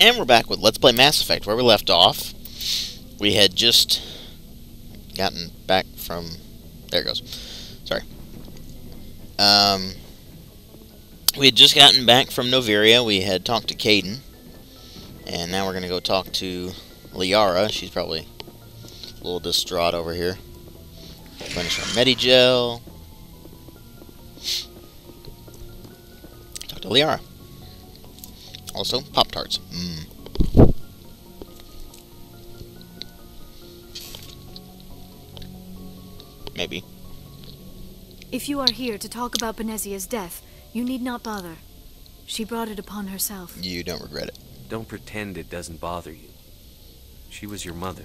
And we're back with Let's Play Mass Effect. Where we left off, we had just gotten back from... There it goes. Sorry. We had just gotten back from Noveria. We had talked to Caden. And now we're going to go talk to Liara. She's probably a little distraught over here. Finish our Medigel. Talk to Liara. Also, Pop-Tarts. Maybe. If you are here to talk about Benezia's death, you need not bother. She brought it upon herself. You don't regret it. Don't pretend it doesn't bother you. She was your mother.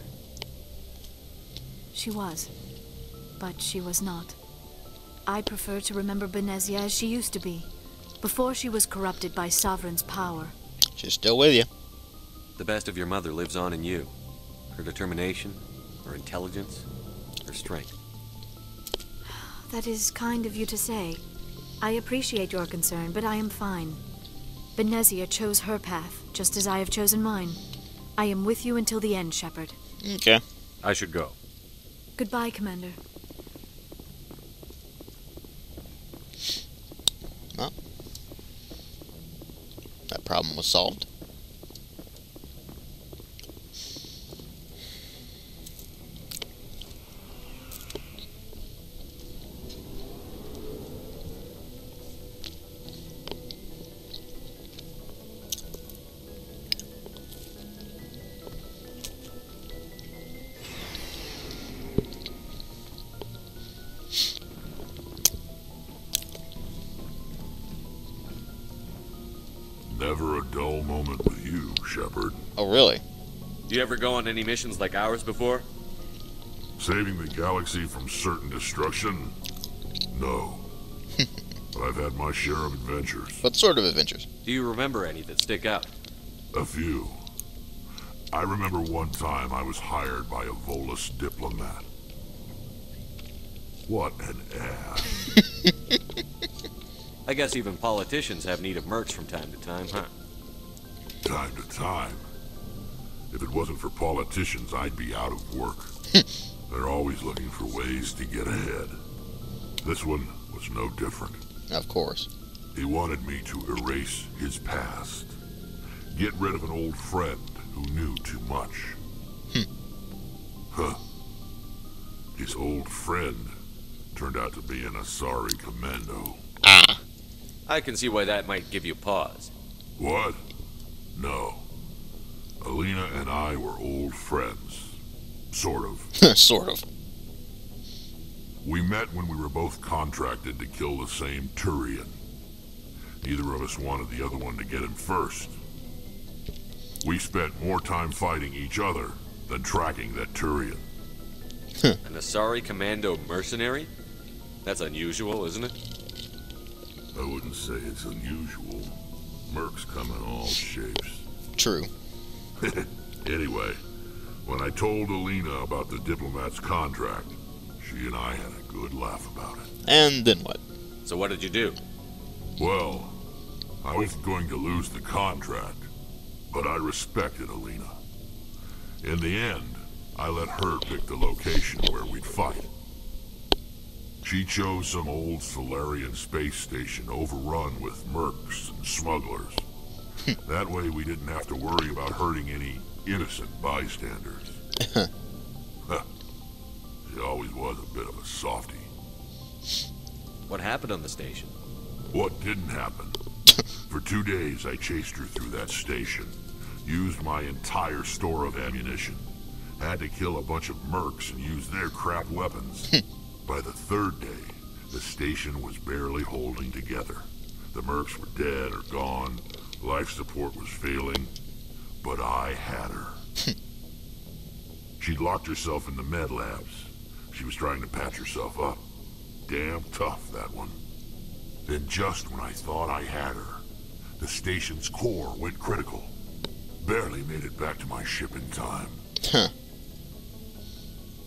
She was. But she was not. I prefer to remember Benezia as she used to be, before she was corrupted by Sovereign's power. She's still with you. The best of your mother lives on in you. Her determination, her intelligence, her strength. That is kind of you to say. I appreciate your concern, but I am fine. Benezia chose her path, just as I have chosen mine. I am with you until the end, Shepard. Okay. I should go. Goodbye, Commander. Well, that problem was solved. Never a dull moment with you, Shepard. Oh, really? Do you ever go on any missions like ours before? Saving the galaxy from certain destruction? No. But I've had my share of adventures. What sort of adventures? Do you remember any that stick out? A few. I remember one time I was hired by a Volus diplomat. What an ass. I guess even politicians have need of mercs from time to time, huh? Time to time. If it wasn't for politicians, I'd be out of work. They're always looking for ways to get ahead. This one was no different. Of course. He wanted me to erase his past. Get rid of an old friend who knew too much. Huh. His old friend turned out to be an Asari commando. Ah. I can see why that might give you pause. What? No. Alina and I were old friends. Sort of. Sort of. We met when we were both contracted to kill the same Turian. Neither of us wanted the other one to get him first. We spent more time fighting each other than tracking that Turian. An Asari commando mercenary? That's unusual, isn't it? I wouldn't say it's unusual. Mercs come in all shapes. True. Anyway, when I told Alina about the diplomat's contract, she and I had a good laugh about it. And then what? So what did you do? Well, I wasn't going to lose the contract, but I respected Alina. In the end, I let her pick the location where we'd fight. She chose some old Solarian space station overrun with mercs and smugglers. That way we didn't have to worry about hurting any innocent bystanders. She always was a bit of a softie. What happened on the station? What didn't happen? For 2 days I chased her through that station. Used my entire store of ammunition. Had to kill a bunch of mercs and use their crap weapons. By the 3rd day, the station was barely holding together. The mercs were dead or gone. Life support was failing. But I had her. She'd locked herself in the med labs. She was trying to patch herself up. Damn tough, that one. Then just when I thought I had her, the station's core went critical. Barely made it back to my ship in time.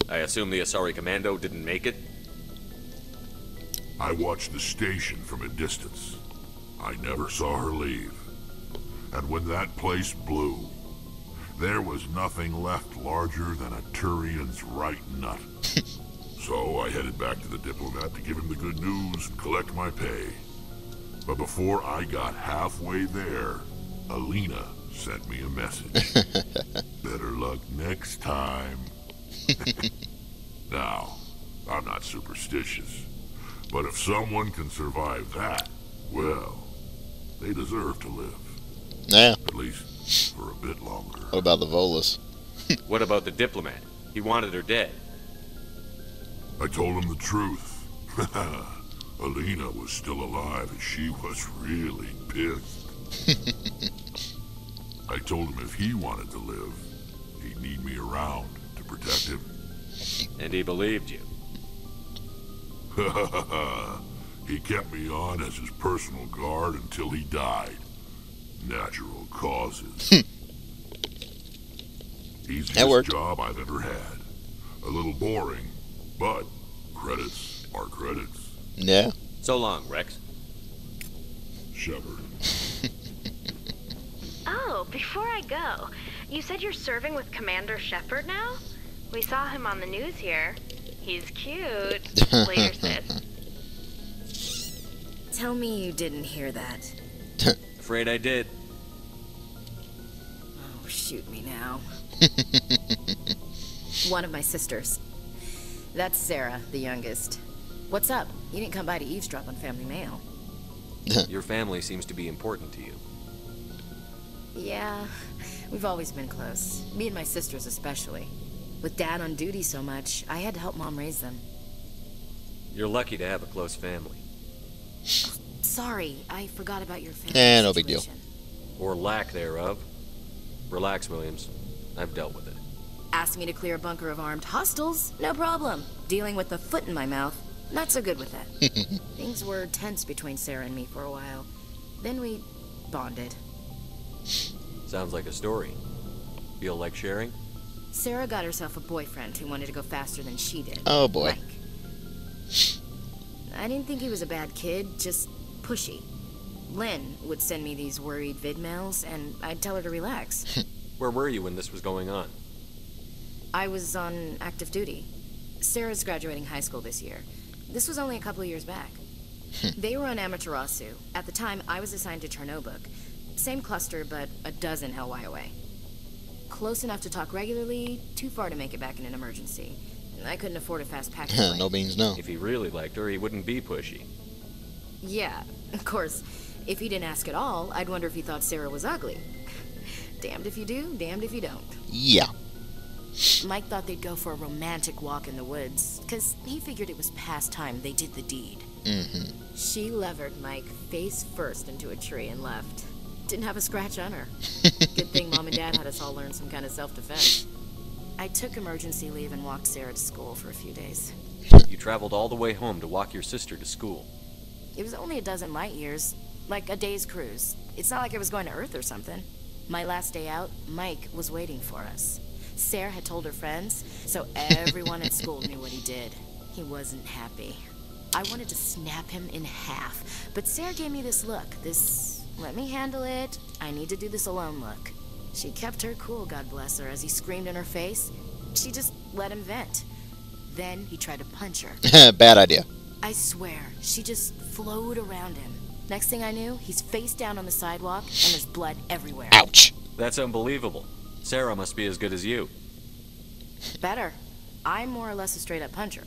I assume the Asari commando didn't make it? I watched the station from a distance. I never saw her leave. And when that place blew, there was nothing left larger than a Turian's right nut. So I headed back to the diplomat to give him the good news and collect my pay. But before I got halfway there, Alina sent me a message. Better luck next time. Now, I'm not superstitious, but if someone can survive that, well, they deserve to live. Yeah. At least for a bit longer. What about the Volus? What about the diplomat? He wanted her dead. I told him the truth. Alina was still alive and she was really pissed. I told him if he wanted to live, he'd need me around to protect him. And he believed you. He kept me on as his personal guard until he died. Natural causes. Easiest job I've ever had. A little boring, but credits are credits. Yeah. So long, Rex. Shepard. Oh, before I go, you said you're serving with Commander Shepard now? We saw him on the news here. He's cute. Later, sis. Tell me you didn't hear that. Afraid I did. Oh, shoot me now. One of my sisters. That's Sarah, the youngest. What's up? You didn't come by to eavesdrop on family mail. Your family seems to be important to you. Yeah, we've always been close. Me and my sisters especially. With Dad on duty so much, I had to help Mom raise them. You're lucky to have a close family. Sorry, I forgot about your family no big deal. situation. Or lack thereof. Relax, Williams. I've dealt with it. Asked me to clear a bunker of armed hostiles? No problem. Dealing with the foot in my mouth? Not so good with that. Things were tense between Sarah and me for a while. Then we bonded. Sounds like a story. Feel like sharing? Sarah got herself a boyfriend who wanted to go faster than she did. Oh boy. Mike. I didn't think he was a bad kid, just pushy. Lynn would send me these worried vid mails, and I'd tell her to relax. Where were you when this was going on? I was on active duty. Sarah's graduating high school this year. This was only a couple of years back. They were on Amaterasu. At the time, I was assigned to Chernobog. Same cluster, but a dozen LY away. Close enough to talk regularly, too far to make it back in an emergency. I couldn't afford a fast package flight. No beans, no. If he really liked her, he wouldn't be pushy. Yeah, of course. If he didn't ask at all, I'd wonder if he thought Sarah was ugly. Damned if you do, damned if you don't. Yeah. Mike thought they'd go for a romantic walk in the woods, because he figured it was past time they did the deed. Mm-hmm. She levered Mike face first into a tree and left. Didn't have a scratch on her. Good thing Mom and Dad had us all learn some kind of self-defense. I took emergency leave and walked Sarah to school for a few days. You traveled all the way home to walk your sister to school. It was only a dozen light years, like a day's cruise. It's not like I was going to Earth or something. My last day out, Mike was waiting for us. Sarah had told her friends, so everyone at school knew what he did. He wasn't happy. I wanted to snap him in half, but Sarah gave me this look, this, let me handle it, I need to do this alone look. She kept her cool, God bless her, as he screamed in her face. She just let him vent. Then he tried to punch her. Bad idea. I swear, she just flowed around him. Next thing I knew, he's face down on the sidewalk, and there's blood everywhere. Ouch. That's unbelievable. Sarah must be as good as you. Better. I'm more or less a straight-up puncher.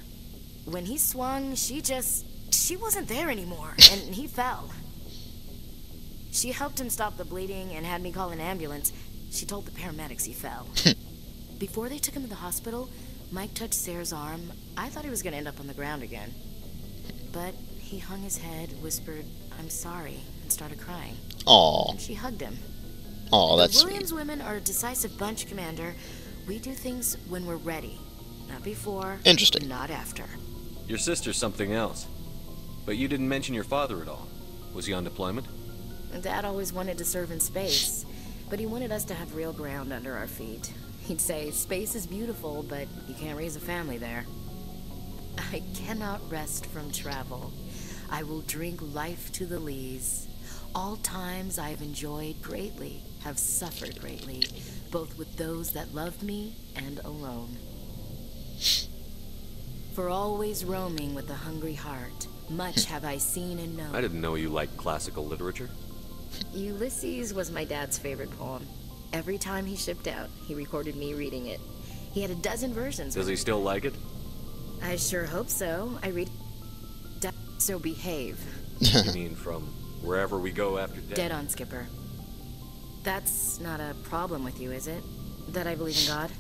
When he swung, she wasn't there anymore, and he fell. She helped him stop the bleeding and had me call an ambulance. She told the paramedics he fell. Before they took him to the hospital, Mike touched Sarah's arm. I thought he was going to end up on the ground again. But he hung his head, whispered, "I'm sorry," and started crying. Aw. And she hugged him. Aw, that's The Williams sweet. women are a decisive bunch, Commander. We do things when we're ready. Not before. Interesting. Not after. Your sister's something else. But you didn't mention your father at all. Was he on deployment? Dad always wanted to serve in space, but he wanted us to have real ground under our feet. He'd say, space is beautiful, but you can't raise a family there. I cannot rest from travel. I will drink life to the lees. all times I have enjoyed greatly, have suffered greatly, both with those that loved me and alone. For always roaming with a hungry heart, much have I seen and known. I didn't know you liked classical literature. Ulysses was my dad's favorite poem. Every time he shipped out, he recorded me reading it. He had a dozen versions. Does he still like it? I sure hope so. I read... So behave. You mean from wherever we go after death? Dead on, Skipper. That's not a problem with you, is it? That I believe in God?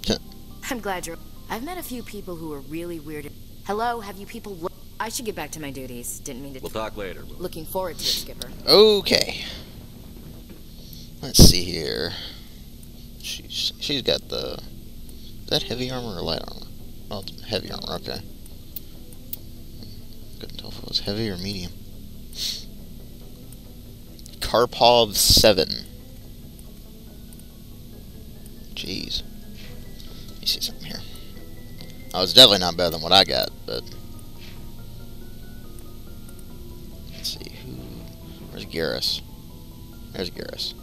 I'm glad you're... I've met a few people who are really weird. Hello, have you people... I should get back to my duties. Didn't mean to... We'll talk later. Looking forward to it, Skipper. Okay. Let's see here. She's got the... Is that heavy armor or light armor? Oh, it's heavy armor, okay. Couldn't tell if it was heavy or medium. Karpov 7. Jeez. Let me see something here. Oh, it's definitely not better than what I got, but... Let's see, where's Garrus? There's Garrus.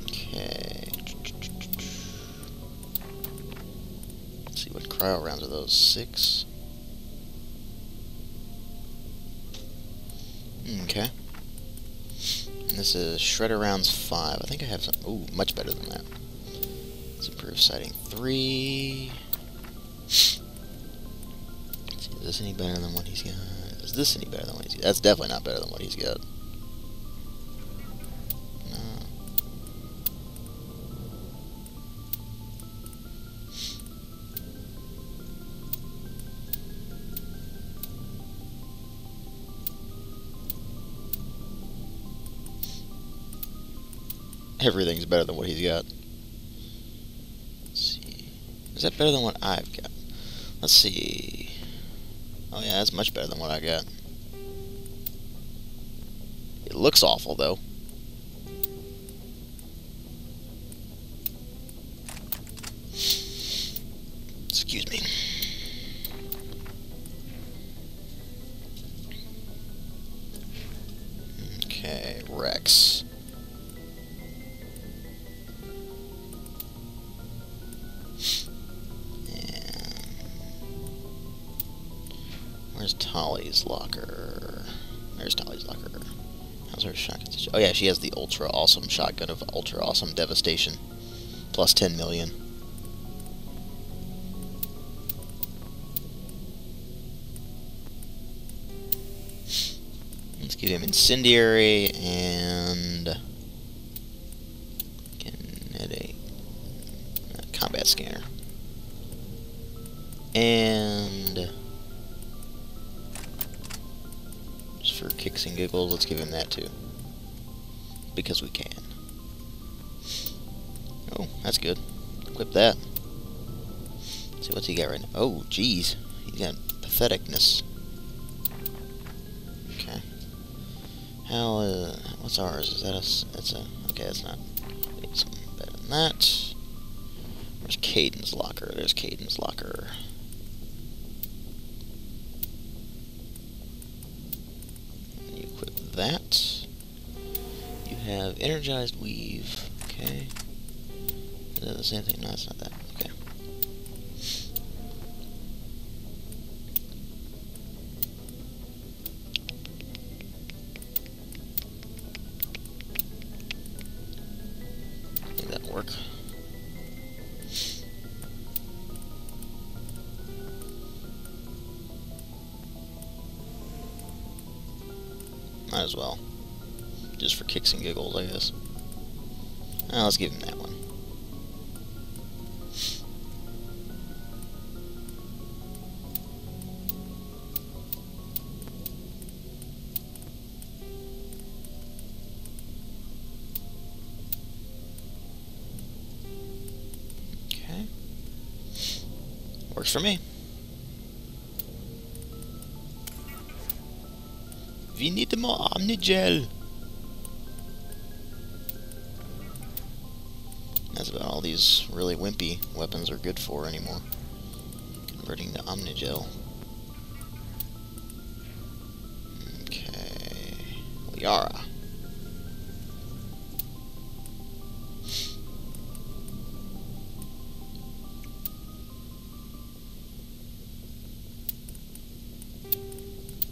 Okay. Let's see, what cryo rounds are those? 6? Okay. And this is Shredder rounds 5. I think I have some... Ooh, much better than that. Let's improve sighting 3. Let's see, is this any better than what he's got? Is this any better than what he's got? That's definitely not better than what he's got. No. Everything's better than what he's got. Let's see. Is that better than what I've got? Let's see. Oh yeah, that's much better than what I got. It looks awful though. Excuse me. Okay, Wrex. Where's Tali's locker? There's Tali's locker. How's her shotgun? Oh yeah, she has the ultra awesome shotgun of ultra awesome devastation. Plus 10 million. Let's give him incendiary and kinetic combat scanner. And for kicks and giggles, let's give him that too. Because we can. Oh, that's good. Equip that. Let's see, what's he got right now? Oh, geez. He's got patheticness. Okay. How, what's ours? Is that that's a, okay, that's not. We need something better than that. Where's Caden's locker? There's Caden's locker. That. You have energized weave. Okay. Is that the same thing? No, it's not that. Okay. I think that'll work. Might as well. Just for kicks and giggles, I guess. Let's give him that one. Okay. Works for me. We need more Omnigel. That's about all the these really wimpy weapons are good for anymore. Converting to Omnigel. Okay. Liara.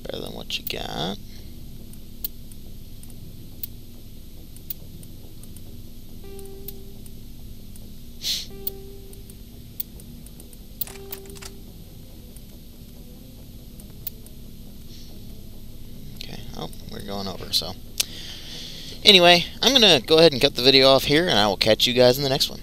Better than what you got. Okay, oh, we're going over, so. Anyway, I'm going to go ahead and cut the video off here, and I will catch you guys in the next one.